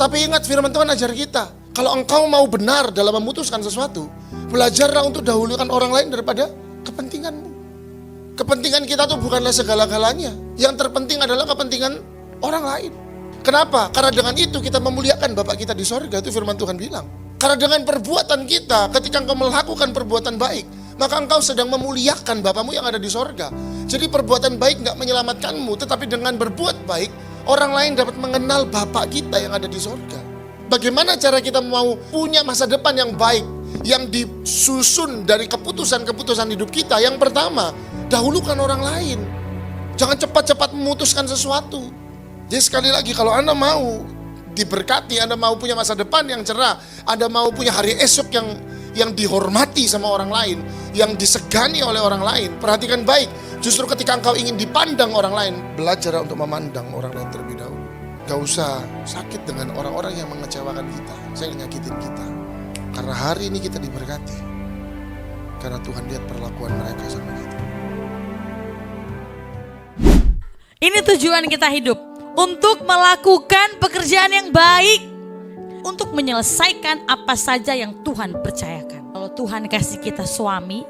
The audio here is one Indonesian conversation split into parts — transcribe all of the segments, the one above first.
Tetapi ingat firman Tuhan ajar kita, kalau engkau mau benar dalam memutuskan sesuatu, belajarlah untuk dahulukan orang lain daripada kepentinganmu. Kepentingan kita tuh bukanlah segala-galanya. Yang terpenting adalah kepentingan orang lain. Kenapa? Karena dengan itu kita memuliakan Bapa kita di sorga, itu firman Tuhan bilang. Karena dengan perbuatan kita, ketika engkau melakukan perbuatan baik, maka engkau sedang memuliakan Bapamu yang ada di sorga. Jadi perbuatan baik gak menyelamatkanmu, tetapi dengan berbuat baik, orang lain dapat mengenal Bapa kita yang ada di sorga. Bagaimana cara kita mau punya masa depan yang baik, yang disusun dari keputusan-keputusan hidup kita? Yang pertama, dahulukan orang lain. Jangan cepat-cepat memutuskan sesuatu. Jadi sekali lagi, kalau Anda mau diberkati, Anda mau punya masa depan yang cerah, Anda mau punya hari esok yang dihormati sama orang lain, yang disegani oleh orang lain, perhatikan baik. Justru ketika engkau ingin dipandang orang lain, belajar untuk memandang orang lain terlebih dahulu. Gak usah sakit dengan orang-orang yang mengecewakan kita, yang nyakitin kita. Karena hari ini kita diberkati, karena Tuhan lihat perlakuan mereka sama kita. Ini tujuan kita hidup, untuk melakukan pekerjaan yang baik, untuk menyelesaikan apa saja yang Tuhan percayakan. Kalau Tuhan kasih kita suami,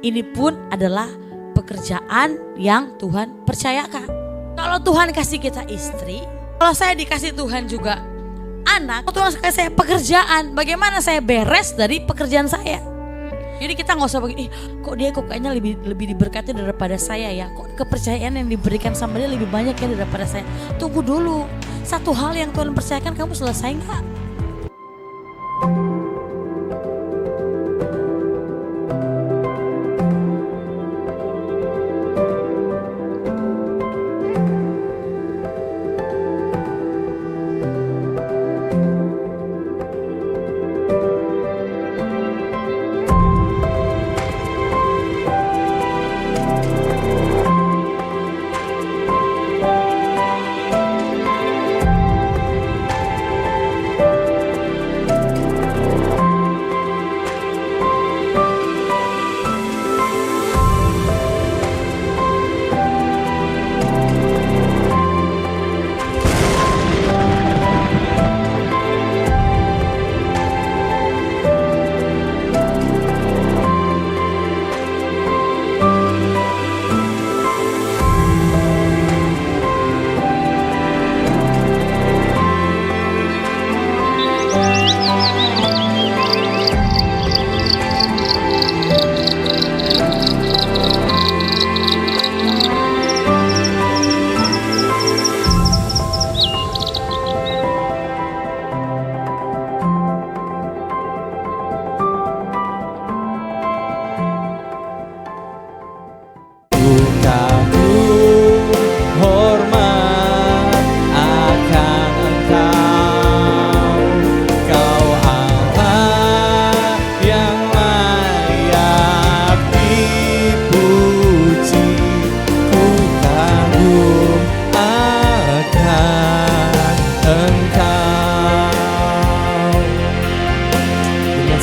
ini pun adalah pekerjaan yang Tuhan percayakan. Kalau Tuhan kasih kita istri, kalau saya dikasih Tuhan juga anak, Tuhan kasih saya pekerjaan, bagaimana saya beres dari pekerjaan saya. Jadi kita nggak usah begini, kok dia kayaknya lebih diberkati daripada saya ya, kok kepercayaan yang diberikan sama dia lebih banyak ya daripada saya. Tunggu dulu, satu hal yang Tuhan percayakan kamu selesai nggak?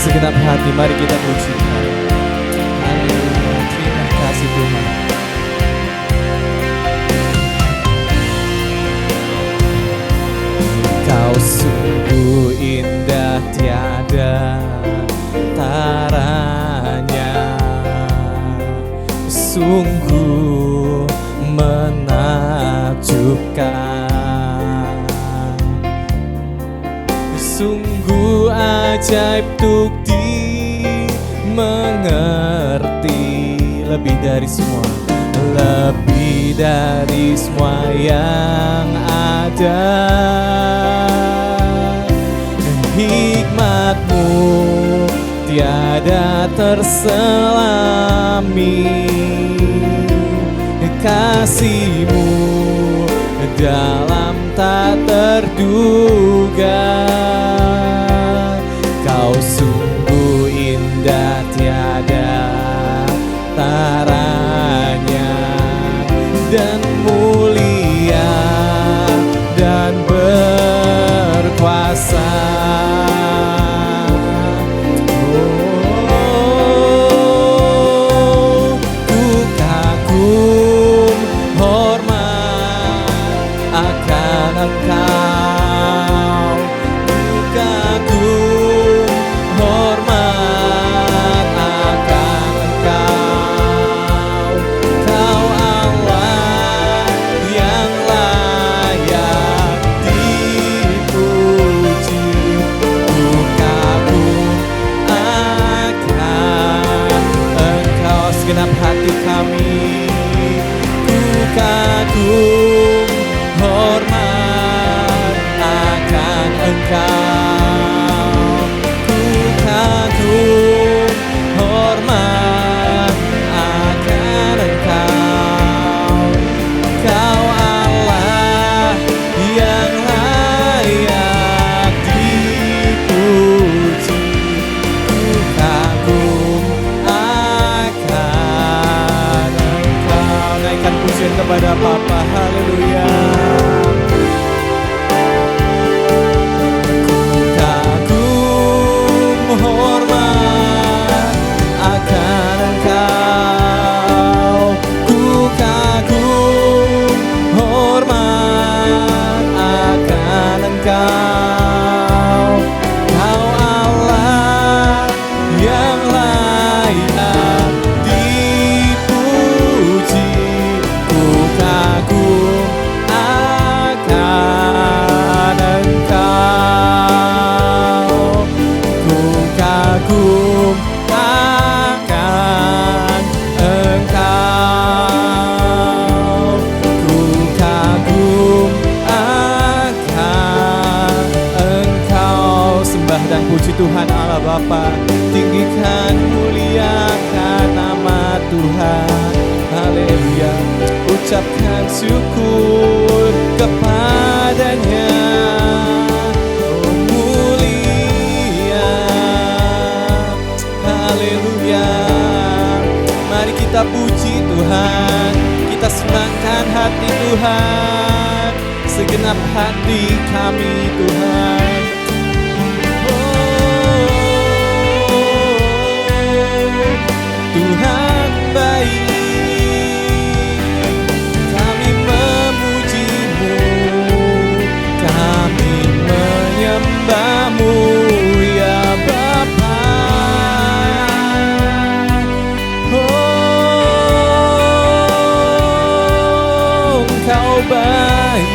Segenap hati mari kita puji Tuhan. Haleluya, terima kasih Tuhan. Kau sungguh indah tiada taranya, sungguh menakjubkan, sungguh ajaib untuk dimengerti. Lebih dari semua, lebih dari semua yang ada, hikmat-Mu tiada terselami, kasih-Mu dalam tak terduga. Kau sungguh indah tiada taranya, dan mulia dan berkuasa. Oh, ku kagum hormat akan Engkau. Engkau. Ku kagum hormat akan Engkau. Kau Allah yang layak dipuji. Ku kagum akan Engkau. Naikkan pujian kepada Bapa. Haleluya. Ku kagum hormat akan Engkau. Ku kagum hormat akan Engkau. Kau Allah yang layak dipuji. Ku kagum akan Engkau. Ku kagum akan Engkau. Ku kagum akan Engkau. Sembah dan puji Tuhan Allah Bapa. Tinggikan, muliakan nama Tuhan. Haleluya. Ucapkan syukur kepadanya. Oh mulia. Haleluya. Mari kita puji Tuhan. Kita senangkan hati Tuhan. Segenap hati kami Tuhan. Tuhan baik, kami memuji-Mu, kami menyembah-Mu ya Bapa. Oh, Engkau baik,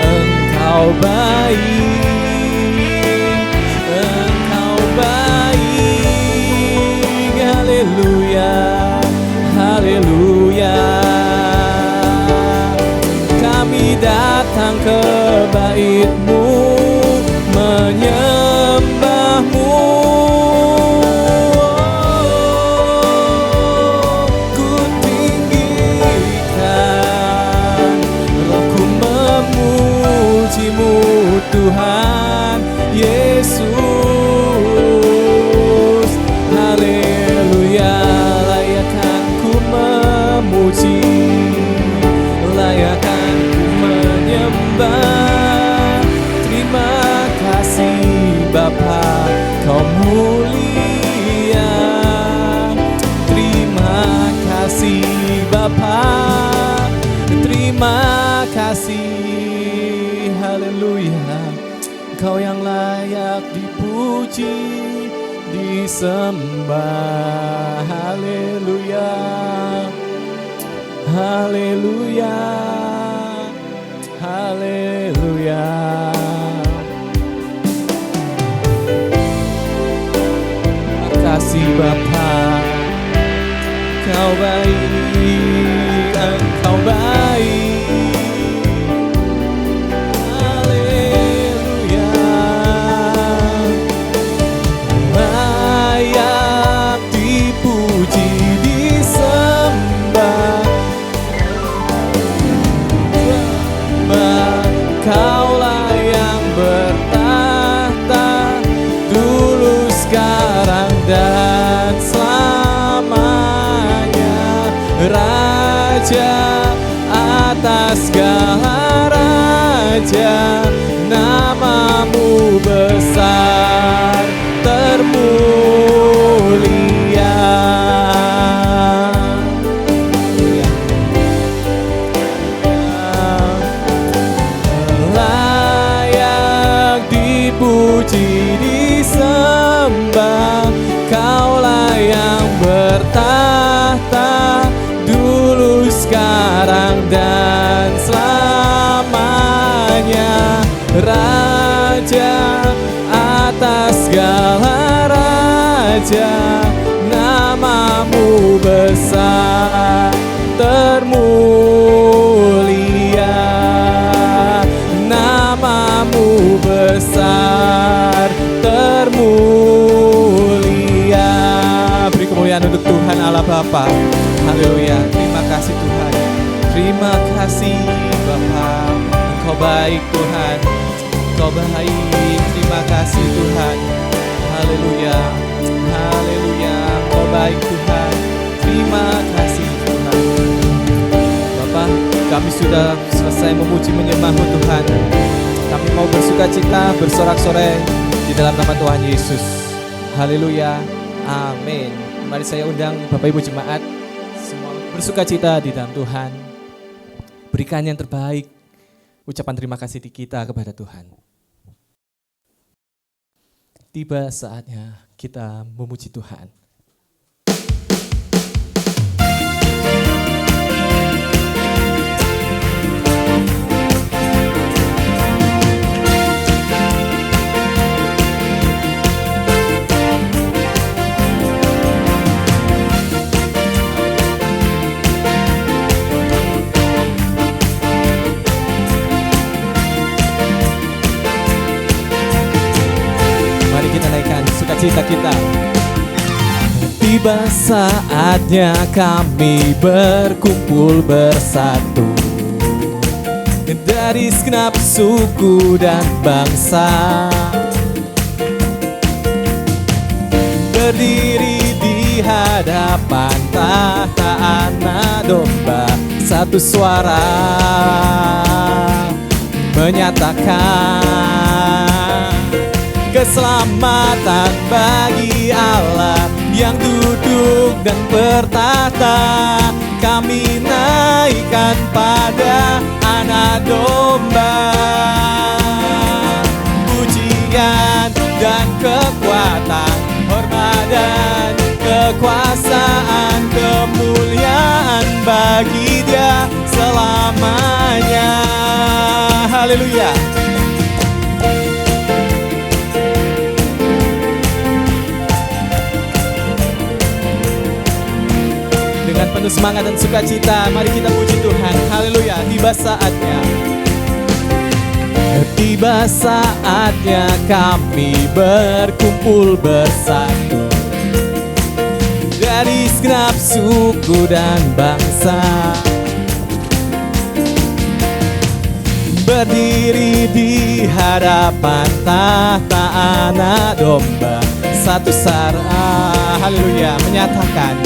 Engkau baik, Engkau baik. Haleluya, haleluya. Kami datang ke bait-Mu, menyembah-Mu. Ku tinggikan, rohku memuji-Mu Tuhan Yesus. Haleluya, layakkan ku memuji, layakkan ku menyembah. Terima kasih Bapa, Kau mulia. Terima kasih Bapa, terima kasih. Haleluya, Kau yang layak dipuji, disembah. Haleluya, haleluya, haleluya. Terima kasih Bapa, Kau baik, Engkau baik. Haleluya. Layak dipuji, disembah. Kaulah yang bertahta dulu, sekarang, dan selamanya. Raja atas segala raja, namamu besar termulia. Layak dipuji, disembah. Kaulah yang bertahta dulu, sekarang, dan selamanya. Raja atas segala raja, namamu besar termulia. Namamu besar besar, termulia. Beri kemuliaan untuk Tuhan Allah Bapa. Haleluya. Terima kasih Tuhan. Terima kasih Bapa. Engkau baik Tuhan. Engkau baik. Terima kasih Tuhan. Haleluya. Haleluya. Engkau baik Tuhan. Terima kasih Tuhan. Bapak, kami sudah selesai memuji menyembah-Mu Tuhan. Kami mau bersukacita, bersorak-sorai di dalam nama Tuhan Yesus. Haleluya. Amin. Mari saya undang Bapak Ibu Jemaat semua bersukacita di dalam Tuhan. Berikan yang terbaik. Ucapan terima kasih kita kepada Tuhan. Tiba saatnya kita memuji Tuhan. Sukacita kita. Tiba saatnya kami berkumpul bersatu dari segenap suku dan bangsa, berdiri di hadapan tahta Anak Domba, satu suara menyatakan keselamatan bagi Allah yang duduk dan bertahta. Kami naikkan pada Anak Domba. Pujian dan kekuatan, hormat dan kekuasaan, kemuliaan bagi Dia selamanya. Haleluya. Dengan penuh semangat dan sukacita, mari kita puji Tuhan. Haleluya. Tiba saatnya, tiba saatnya kami berkumpul bersatu dari segenap suku dan bangsa, berdiri di hadapan tahta Anak Domba, satu suara, haleluya, menyatakan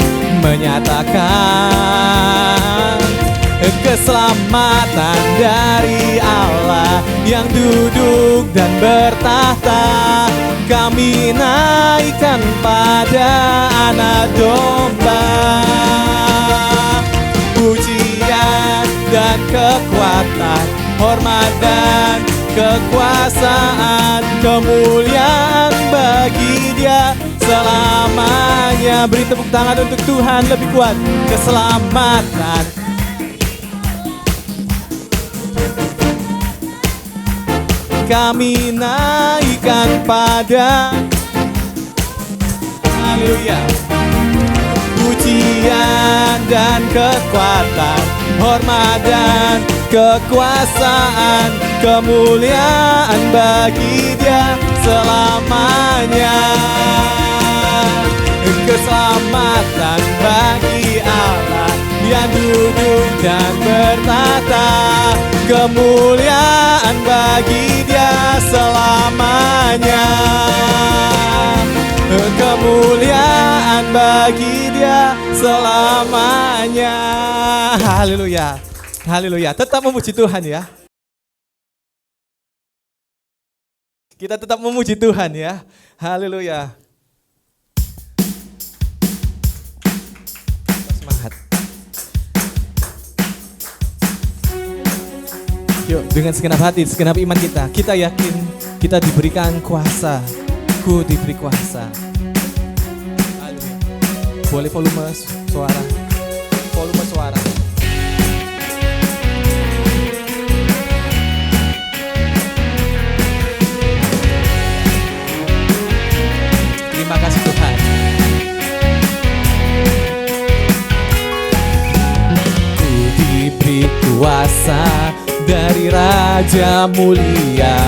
keselamatan dari Allah yang duduk dan bertahta. Kami naikkan pada Anak Domba. Pujian dan kekuatan, hormat dan kekuasaan, kemuliaan bagi Dia selamanya. Beri tepuk tangan untuk Tuhan lebih kuat. Keselamatan, kami naikkan pada, haleluya. Pujian dan kekuatan, hormat dan kekuasaan, kemuliaan bagi Dia selamanya. Keselamatan bagi Allah yang duduk dan bertahta, kemuliaan bagi Dia selamanya. Kemuliaan bagi Dia selamanya. Haleluya. Haleluya. Tetap memuji Tuhan ya. Kita tetap memuji Tuhan ya. Haleluya. Semangat. Yuk, dengan segenap hati, segenap iman kita yakin kita diberikan kuasa. Ku diberi kuasa. Haleluya. Boleh volume suara. Volume suara. Terima kasih Tuhan. Ku diberi kuasa dari Raja Mulia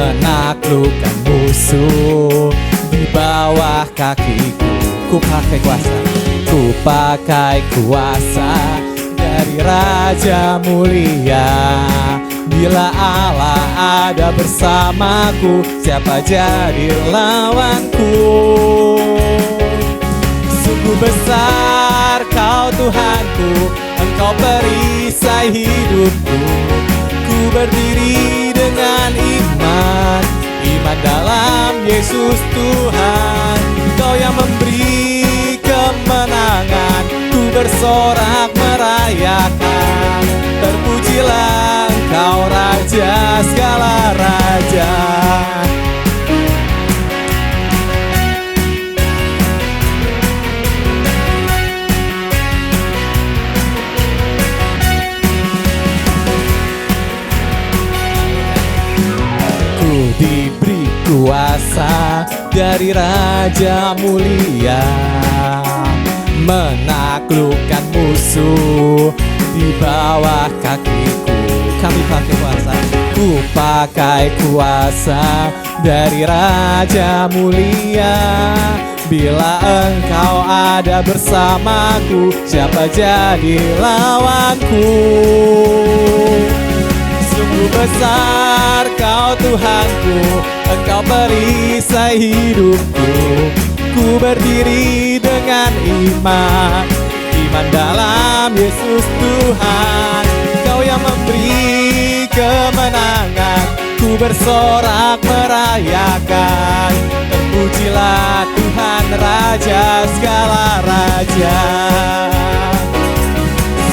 menaklukkan musuh di bawah kakiku. Ku pakai kuasa dari Raja Mulia. Bila Allah ada bersamaku, siapa jadi lawanku? Sungguh besar Kau Tuhanku, Engkau perisai hidupku. Ku berdiri dengan iman dalam Yesus Tuhan. Kau yang memberi kemenangan, ku bersorak merayakan. Terpujilah Engkau Raja segala raja. Ku diberi kuasa dari Raja Mulia, menaklukkan musuh di bawah kakiku. Kami pakai kuasa. Ku pakai kuasa dari Raja Mulia. Bila Engkau ada bersamaku, siapa jadi lawanku? Sungguh besar Kau Tuhanku, Engkau perisai hidupku. Ku berdiri dengan iman dalam Yesus Tuhan. Kau yang memberi kemenangan, ku bersorak merayakan. Terpujilah Tuhan Raja segala raja.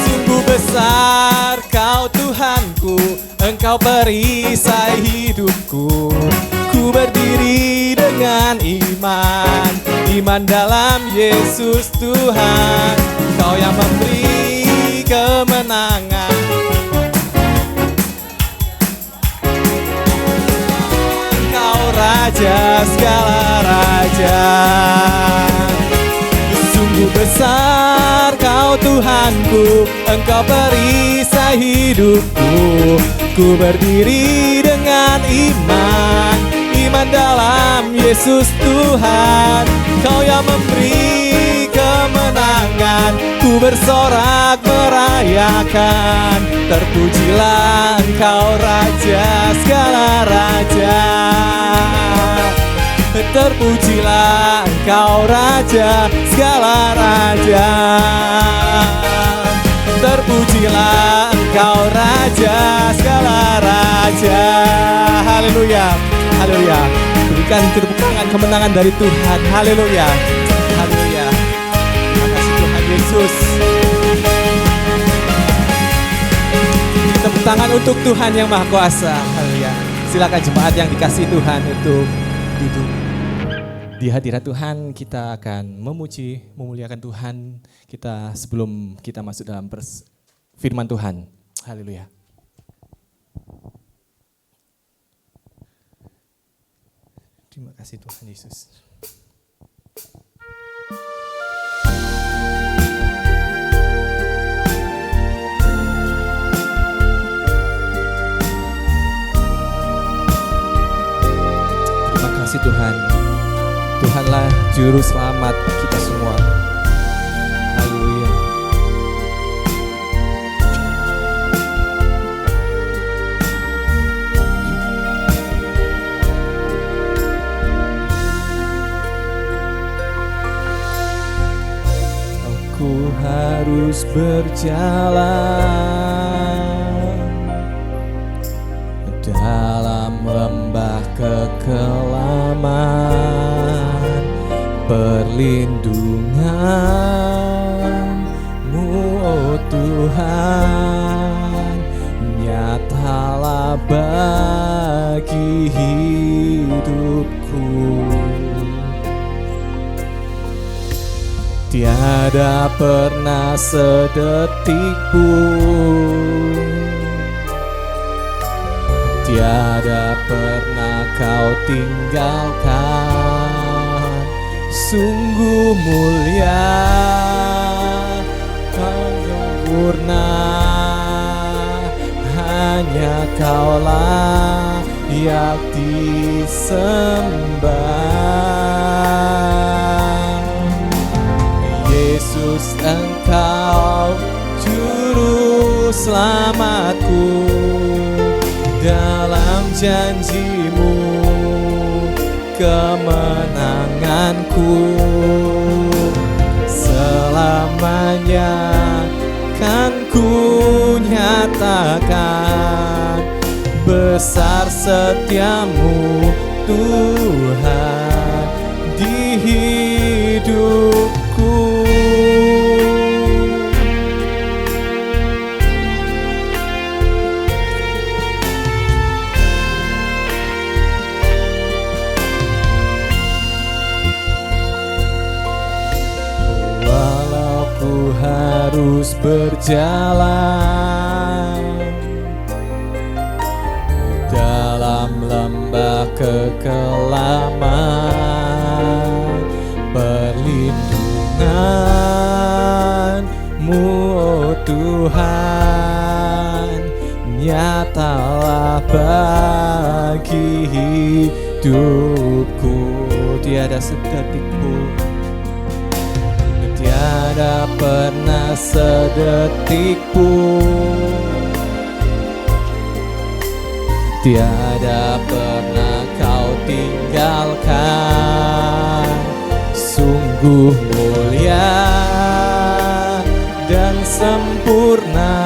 Sungguh besar Kau Tuhanku, Engkau perisai hidupku. Ku berdiri dengan iman dalam Yesus Tuhan. Kau yang memberi kemenangan, Engkau Raja segala raja. Sungguh besar Kau Tuhanku, Engkau perisai hidupku. Ku berdiri dengan iman dalam Yesus Tuhan. Kau yang memberi kemenangan, ku bersorak merayakan. Terpujilah Engkau Raja segala raja. Terpujilah Engkau Raja segala raja. Terpujilah Engkau Raja segala raja. Haleluya, haleluya. Berikan tepuk tangan kemenangan dari Tuhan. Haleluya, haleluya. Terima kasih Tuhan Yesus. Tepuk tangan untuk Tuhan yang Maha Kuasa. Haleluya. Silakan jemaat yang dikasihi Tuhan untuk duduk. Di hadirat Tuhan kita akan memuji, memuliakan Tuhan kita sebelum kita masuk dalam firman Tuhan. Haleluya. Terima kasih Tuhan Yesus. Terima kasih Tuhan. Tuhanlah juru selamat kita semua. Haleluya. Aku harus berjalan dalam lembah kekelaman, perlindungan-Mu, oh Tuhan, nyatalah bagi hidupku. Tiada pernah sedetik pun, tiada pernah Kau tinggalkan. Sungguh mulia, Kau sempurna, hanya Kaulah yang disembah. Yesus, Engkau juru selamatku, dalam janji-Mu kemenanganku. Selamanya kan ku nyatakan besar setiamu Tuhan di hidupku. Walau ku harus berjalan dalam lembah kekelaman, perlindungan-Mu, oh Tuhan, nyatalah bagi hidupku. Tiada sedetik pun, tiada pernah sedetik pun, tiada pernah Kau tinggalkan. Sungguh mulia dan sempurna,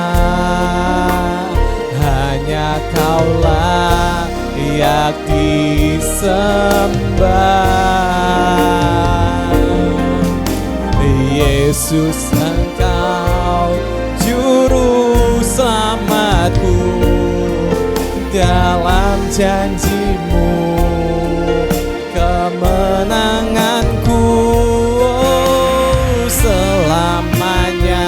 hanya Kaulah yang disembah. Yesus, Engkau juru selamatku, dalam janji-Mu kemenanganku. Selamanya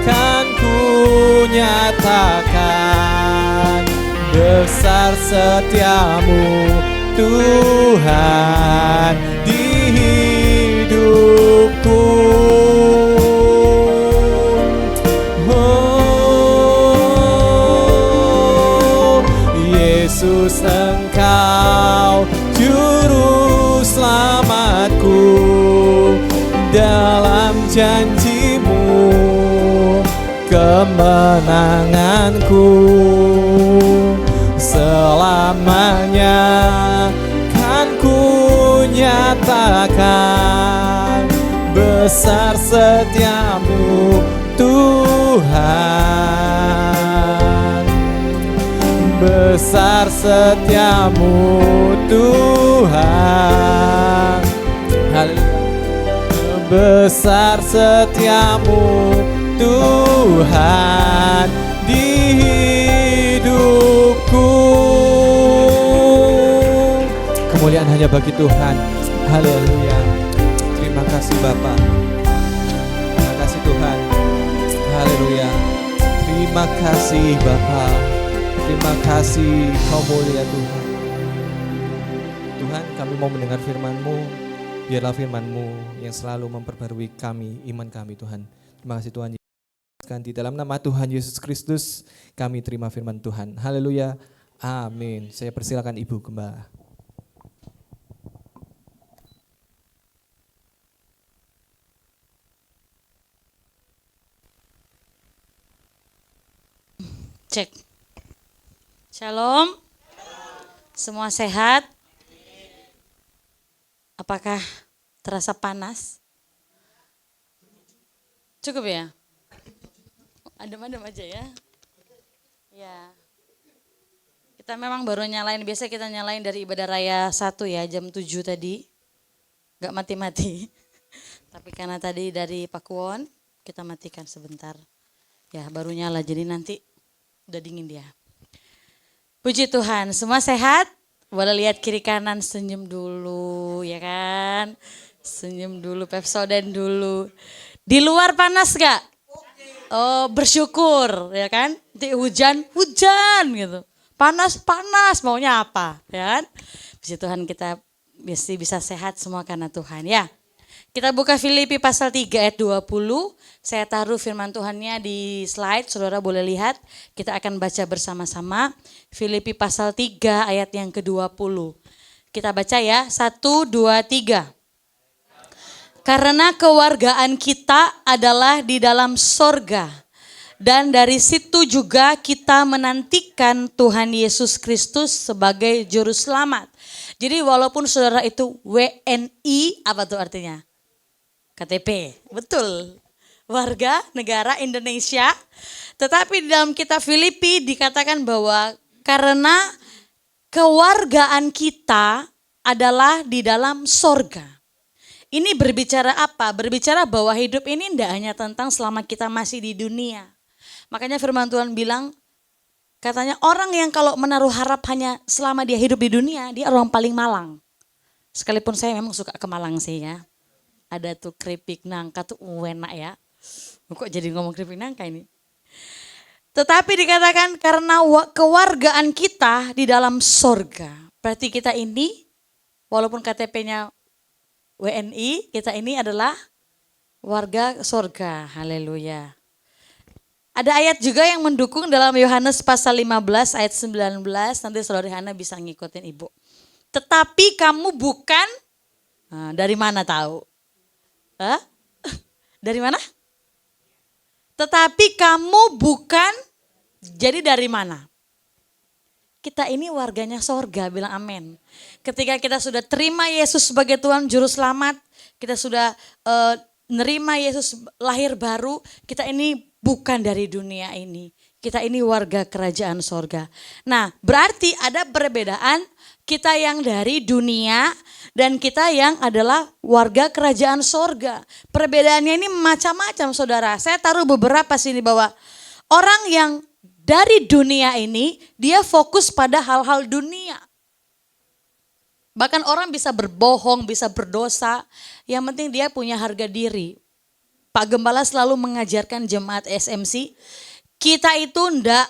kan ku nyatakan besar setiamu Tuhan di hidupku. Yesus, Engkau juru selamatku, dalam janji-Mu kemenanganku. Selamanya kan ku nyatakan besar setiamu Tuhan, besar setiamu Tuhan. Besar setiamu Tuhan di hidupku. Kemuliaan hanya bagi Tuhan. Haleluya. Terima kasih Bapa. Terima kasih Tuhan. Haleluya. Terima kasih Bapa. Terima kasih, Kau mulia Tuhan. Tuhan, kami mau mendengar firman-Mu. Biarlah firman-Mu yang selalu memperbarui kami, iman kami Tuhan. Terima kasih Tuhan. Di dalam nama Tuhan Yesus Kristus kami terima firman Tuhan. Haleluya. Amin. Saya persilakan Ibu Gembala. Cek. Shalom. Semua sehat? Apakah terasa panas? Cukup ya? Adem-adem aja ya. Ya. Kita memang baru nyalain, biasa kita nyalain dari ibadah raya 1 ya, jam 7 tadi. Gak mati-mati. Tapi karena tadi dari Pak Kuon, kita matikan sebentar. Ya baru nyala, jadi nanti udah dingin dia. Puji Tuhan, semua sehat? Boleh lihat kiri kanan, senyum dulu ya kan. Senyum dulu, Pepsodent dulu. Di luar panas gak? Oh, bersyukur ya kan. Nanti hujan gitu. Panas maunya apa ya kan. Puji Tuhan kita bisa sehat semua karena Tuhan ya. Kita buka Filipi pasal 3 ayat 20. Saya taruh firman Tuhannya di slide, saudara boleh lihat. Kita akan baca bersama-sama. Filipi pasal 3 ayat yang ke-20. Kita baca ya, 1, 2, 3. Karena kewargaan kita adalah di dalam sorga. Dan dari situ juga kita menantikan Tuhan Yesus Kristus sebagai juru selamat. Jadi walaupun saudara itu WNI, apa tuh artinya? KTP, betul. Warga negara Indonesia. Tetapi di dalam kitab Filipi dikatakan bahwa karena kewargaan kita adalah di dalam sorga. Ini berbicara apa? Berbicara bahwa hidup ini tidak hanya tentang selama kita masih di dunia. Makanya firman Tuhan bilang, katanya orang yang kalau menaruh harap hanya selama dia hidup di dunia, dia orang paling malang. Sekalipun saya memang suka ke Malang sih ya. Ada tuh keripik nangka tuh enak ya. Kok jadi ngomong keripik nangka ini? Tetapi dikatakan karena kewargaan kita di dalam sorga. Berarti kita ini walaupun KTP-nya WNI, kita ini adalah warga sorga. Haleluya. Ada ayat juga yang mendukung dalam Yohanes pasal 15 ayat 19. Nanti saudara Hana bisa ngikutin ibu. Tetapi kamu bukan, dari mana tahu? Hah? Dari mana? Tetapi kamu bukan, jadi dari mana? Kita ini warganya sorga, bilang amin. Ketika kita sudah terima Yesus sebagai Tuhan Juru Selamat, kita sudah nerima Yesus lahir baru, kita ini bukan dari dunia ini. Kita ini warga kerajaan sorga. Nah berarti ada perbedaan kita yang dari dunia dan kita yang adalah warga kerajaan sorga. Perbedaannya ini macam-macam saudara. Saya taruh beberapa sini bahwa orang yang dari dunia ini dia fokus pada hal-hal dunia. Bahkan orang bisa berbohong, bisa berdosa. Yang penting dia punya harga diri. Pak Gembala selalu mengajarkan jemaat SMC, kita itu ndak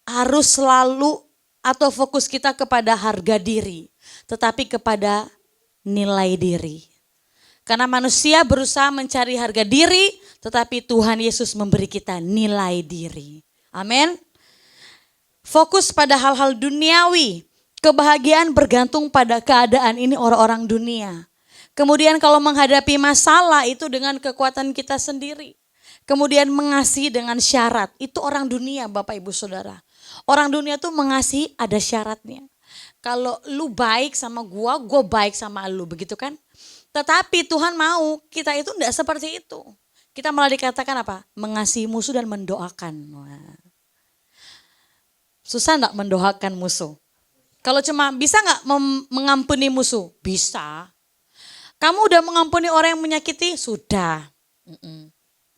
harus selalu atau fokus kita kepada harga diri, tetapi kepada nilai diri. Karena manusia berusaha mencari harga diri, tetapi Tuhan Yesus memberi kita nilai diri. Amin. Fokus pada hal-hal duniawi, kebahagiaan bergantung pada keadaan ini orang-orang dunia. Kemudian kalau menghadapi masalah itu dengan kekuatan kita sendiri. Kemudian mengasihi dengan syarat. Itu orang dunia Bapak Ibu Saudara. Orang dunia tuh mengasihi ada syaratnya. Kalau lu baik sama gua baik sama lu. Begitu kan? Tetapi Tuhan mau kita itu enggak seperti itu. Kita malah dikatakan apa? Mengasihi musuh dan mendoakan. Wah. Susah enggak mendoakan musuh? Kalau cuma bisa enggak mengampuni musuh? Bisa. Kamu udah mengampuni orang yang menyakiti? Sudah.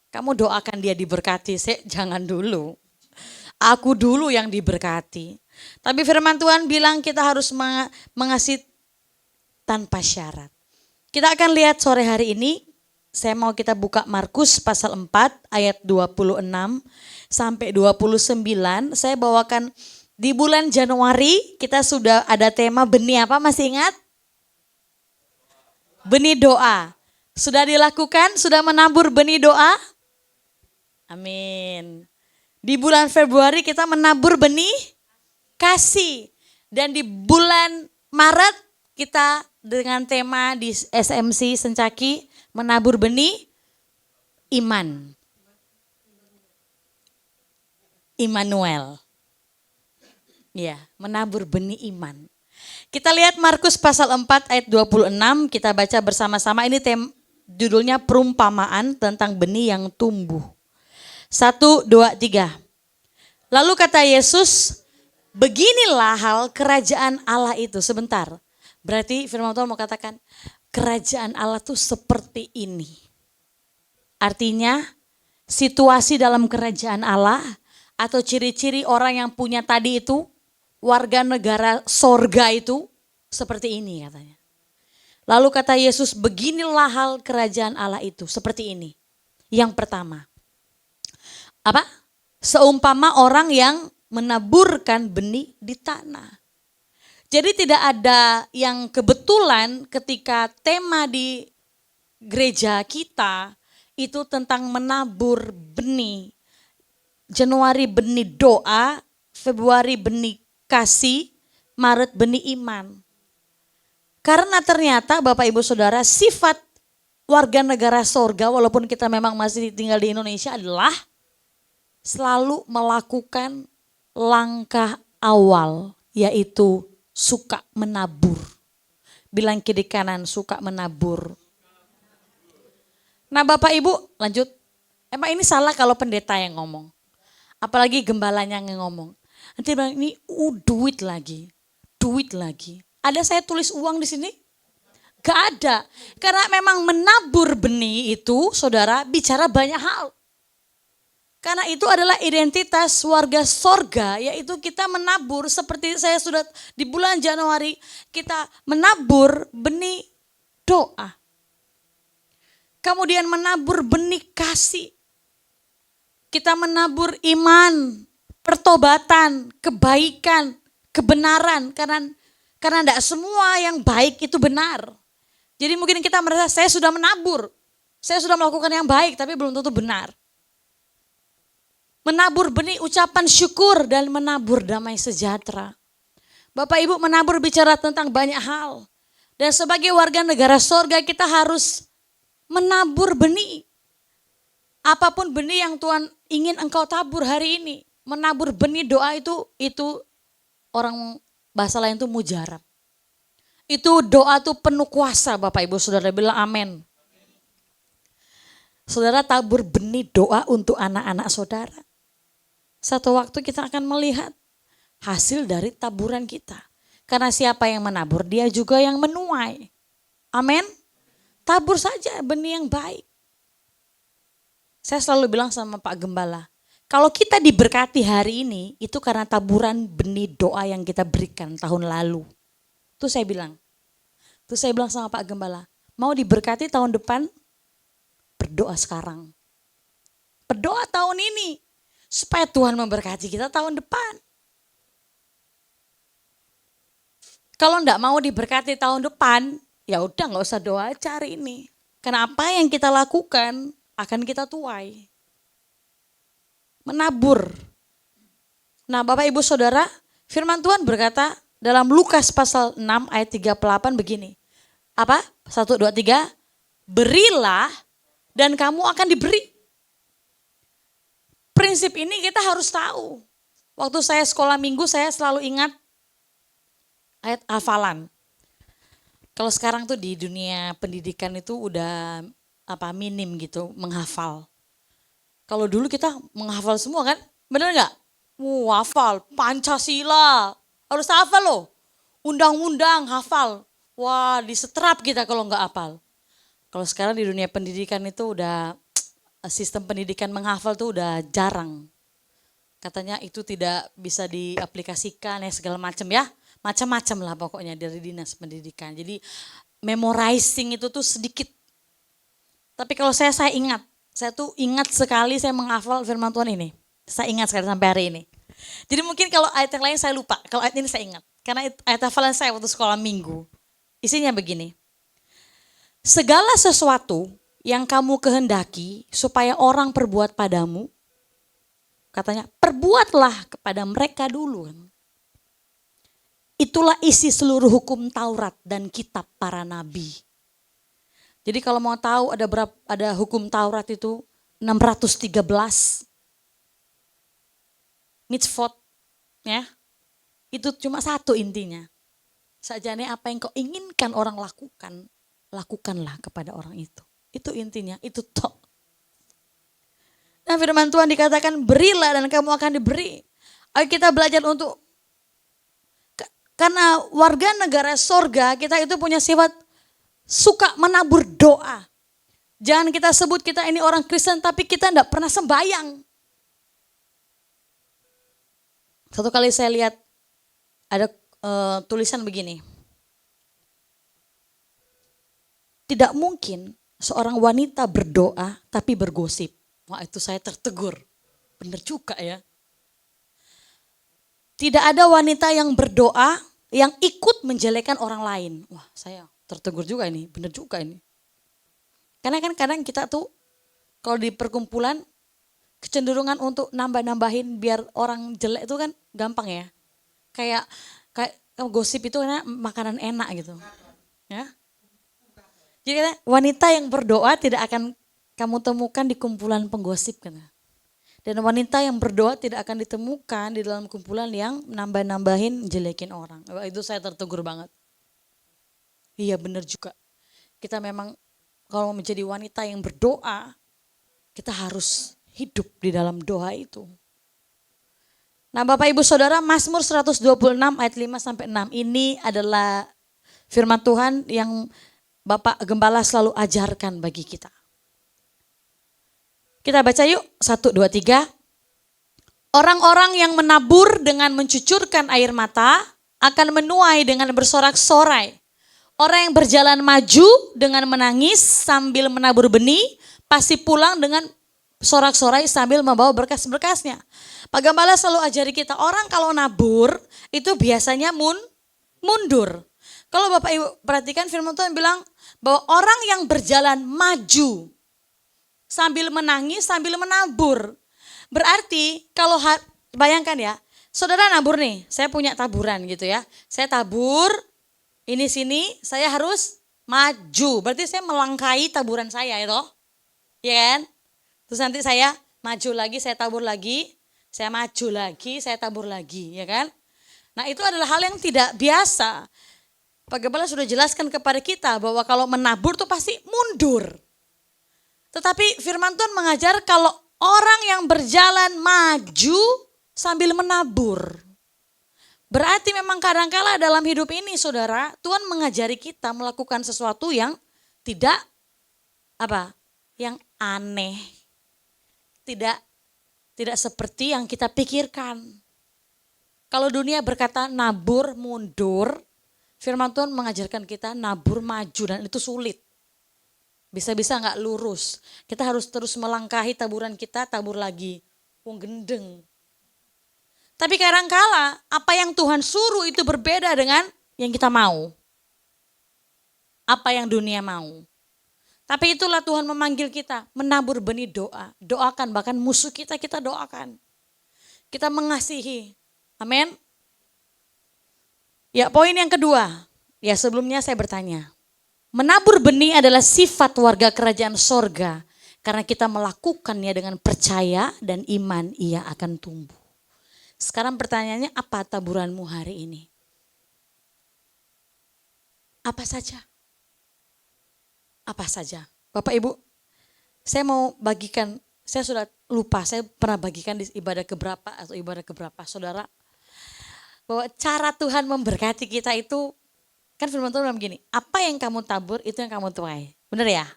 Kamu doakan dia diberkati. Jangan dulu. Aku dulu yang diberkati. Tapi firman Tuhan bilang kita harus mengasihi tanpa syarat. Kita akan lihat sore hari ini. Saya mau kita buka Markus pasal 4 ayat 26 sampai 29. Saya bawakan di bulan Januari kita sudah ada tema benih apa, masih ingat? Benih doa. Sudah dilakukan? Sudah menabur benih doa? Amin. Di bulan Februari kita menabur benih kasih. Dan di bulan Maret kita dengan tema di SMC Sencaki menabur benih iman. Immanuel. Ya, menabur benih iman. Kita lihat Markus pasal 4 ayat 26, kita baca bersama-sama. Ini judulnya perumpamaan tentang benih yang tumbuh. 1, 2, 3. Lalu kata Yesus, beginilah hal kerajaan Allah itu. Sebentar, berarti firman Tuhan mau katakan, kerajaan Allah itu seperti ini. Artinya situasi dalam kerajaan Allah atau ciri-ciri orang yang punya tadi itu, warga negara sorga itu seperti ini katanya. Lalu kata Yesus, beginilah hal kerajaan Allah itu seperti ini. Yang pertama, apa? Seumpama orang yang menaburkan benih di tanah. Jadi tidak ada yang kebetulan ketika tema di gereja kita itu tentang menabur benih. Januari benih doa, Februari benih kasih, Maret benih iman. Karena ternyata Bapak Ibu Saudara, sifat warga negara sorga walaupun kita memang masih tinggal di Indonesia adalah selalu melakukan langkah awal, yaitu suka menabur. Bilang kiri kanan, suka menabur. Nah Bapak Ibu lanjut, emang ini salah kalau pendeta yang ngomong. Apalagi gembalanya yang ngomong. Nanti bilang ini duit lagi. Ada saya tulis uang di sini? Gak ada. Karena memang menabur benih itu saudara bicara banyak hal. Karena itu adalah identitas warga sorga, yaitu kita menabur seperti saya sudah di bulan Januari, kita menabur benih doa. Kemudian menabur benih kasih. Kita menabur iman, pertobatan, kebaikan, kebenaran. Karena tidak semua yang baik itu benar. Jadi mungkin kita merasa saya sudah menabur, saya sudah melakukan yang baik tapi belum tentu benar. Menabur benih ucapan syukur dan menabur damai sejahtera. Bapak Ibu menabur bicara tentang banyak hal. Dan sebagai warga negara sorga kita harus menabur benih. Apapun benih yang Tuhan ingin engkau tabur hari ini. Menabur benih doa itu orang bahasa lain itu mujarab. Itu doa tuh penuh kuasa Bapak Ibu Saudara, bilang amin. Saudara tabur benih doa untuk anak-anak saudara. Satu waktu kita akan melihat hasil dari taburan kita. Karena siapa yang menabur dia juga yang menuai. Amin. Tabur saja benih yang baik. Saya selalu bilang sama Pak Gembala, kalau kita diberkati hari ini itu karena taburan benih doa yang kita berikan tahun lalu. Itu saya bilang. Terus saya bilang sama Pak Gembala, mau diberkati tahun depan, berdoa sekarang. Berdoa tahun ini, supaya Tuhan memberkati kita tahun depan. Kalau enggak mau diberkati tahun depan, ya udah enggak usah doa cari ini. Karena apa yang kita lakukan akan kita tuai. Menabur. Nah Bapak Ibu Saudara, firman Tuhan berkata dalam Lukas pasal 6 ayat 38 begini. Apa? 1, 2, 3. Berilah dan kamu akan diberi. Prinsip ini kita harus tahu. Waktu saya sekolah minggu saya selalu ingat ayat hafalan. Kalau sekarang tuh di dunia pendidikan itu udah minim gitu menghafal. Kalau dulu kita menghafal semua kan, bener nggak? Hafal Pancasila, harus hafal loh. Undang-undang hafal. Wah disetrap kita kalau nggak hafal. Kalau sekarang di dunia pendidikan itu udah sistem pendidikan menghafal tuh udah jarang. Katanya itu tidak bisa diaplikasikan ya segala macam ya. Macam-macam lah pokoknya dari dinas pendidikan. Jadi memorizing itu tuh sedikit. Tapi kalau saya ingat. Saya tuh ingat sekali saya menghafal firman Tuhan ini. Saya ingat sekali sampai hari ini. Jadi mungkin kalau ayat yang lain saya lupa. Kalau ayat ini saya ingat. Karena ayat hafalan saya waktu sekolah minggu. Isinya begini. Segala sesuatu yang kamu kehendaki supaya orang perbuat padamu, katanya perbuatlah kepada mereka dulu. Itulah isi seluruh hukum Taurat dan kitab para nabi. Jadi kalau mau tahu ada hukum Taurat itu 613 mitzvot ya. Itu cuma satu intinya. Sajane apa yang kau inginkan orang lakukan, lakukanlah kepada orang itu. Itu intinya, itu tok. Nah firman Tuhan dikatakan berilah dan kamu akan diberi. Ayo kita belajar untuk, karena warga negara sorga kita itu punya sifat suka menabur doa. Jangan kita sebut kita ini orang Kristen tapi kita enggak pernah sembahyang. Satu kali saya lihat ada tulisan begini. Tidak mungkin seorang wanita berdoa tapi bergosip. Wah itu saya tertegur. Benar juga ya. Tidak ada wanita yang berdoa yang ikut menjelekkan orang lain. Wah saya tertegur juga ini, benar juga ini. Karena kan kadang kita tuh kalau di perkumpulan kecenderungan untuk nambah-nambahin biar orang jelek itu kan gampang ya. Kayak gosip itu karena makanan enak gitu. Ya. Jadi wanita yang berdoa tidak akan kamu temukan di kumpulan penggosip kan. Dan wanita yang berdoa tidak akan ditemukan di dalam kumpulan yang nambah-nambahin jelekin orang. Itu saya tertegur banget. Iya benar juga. Kita memang kalau menjadi wanita yang berdoa, kita harus hidup di dalam doa itu. Nah Bapak Ibu Saudara, Mazmur 126 ayat 5 sampai 6 ini adalah firman Tuhan yang Bapak Gembala selalu ajarkan bagi kita. Kita baca yuk, 1, 2, 3. Orang-orang yang menabur dengan mencucurkan air mata akan menuai dengan bersorak-sorai. Orang yang berjalan maju dengan menangis sambil menabur benih pasti pulang dengan sorak-sorai sambil membawa berkas-berkasnya. Pak Gembala selalu ajari kita, orang kalau nabur itu biasanya mundur. Kalau Bapak Ibu perhatikan firman Tuhan bilang bahwa orang yang berjalan maju sambil menangis sambil menabur. Berarti kalau bayangkan ya, saudara nabur nih, saya punya taburan gitu ya. Saya tabur, ini sini saya harus maju. Berarti saya melangkahi taburan saya itu. Ya kan? Terus nanti saya maju lagi, saya tabur lagi, saya maju lagi, saya tabur lagi, ya kan? Nah itu adalah hal yang tidak biasa. Pak Gembala sudah jelaskan kepada kita bahwa kalau menabur tuh pasti mundur. Tetapi firman Tuhan mengajar kalau orang yang berjalan maju sambil menabur. Berarti memang kadang-kala dalam hidup ini saudara, Tuhan mengajari kita melakukan sesuatu yang tidak yang aneh. Tidak seperti yang kita pikirkan. Kalau dunia berkata nabur mundur, firman Tuhan mengajarkan kita nabur maju dan itu sulit. Bisa-bisa gak lurus. Kita harus terus melangkahi taburan kita, tabur lagi. Gendeng. Tapi kadang-kala apa yang Tuhan suruh itu berbeda dengan yang kita mau. Apa yang dunia mau. Tapi itulah Tuhan memanggil kita menabur benih doa. Doakan, bahkan musuh kita doakan. Kita mengasihi. Amin. Ya poin yang kedua. Ya sebelumnya saya bertanya. Menabur benih adalah sifat warga kerajaan sorga. Karena kita melakukannya dengan percaya dan iman ia akan tumbuh. Sekarang pertanyaannya apa taburanmu hari ini? Apa saja? Apa saja? Bapak Ibu, saya mau bagikan, saya sudah lupa, saya pernah bagikan di ibadah keberapa atau ibadah keberapa, saudara. Bahwa cara Tuhan memberkati kita itu, kan firman Tuhan bilang begini, apa yang kamu tabur itu yang kamu tuai. Benar ya?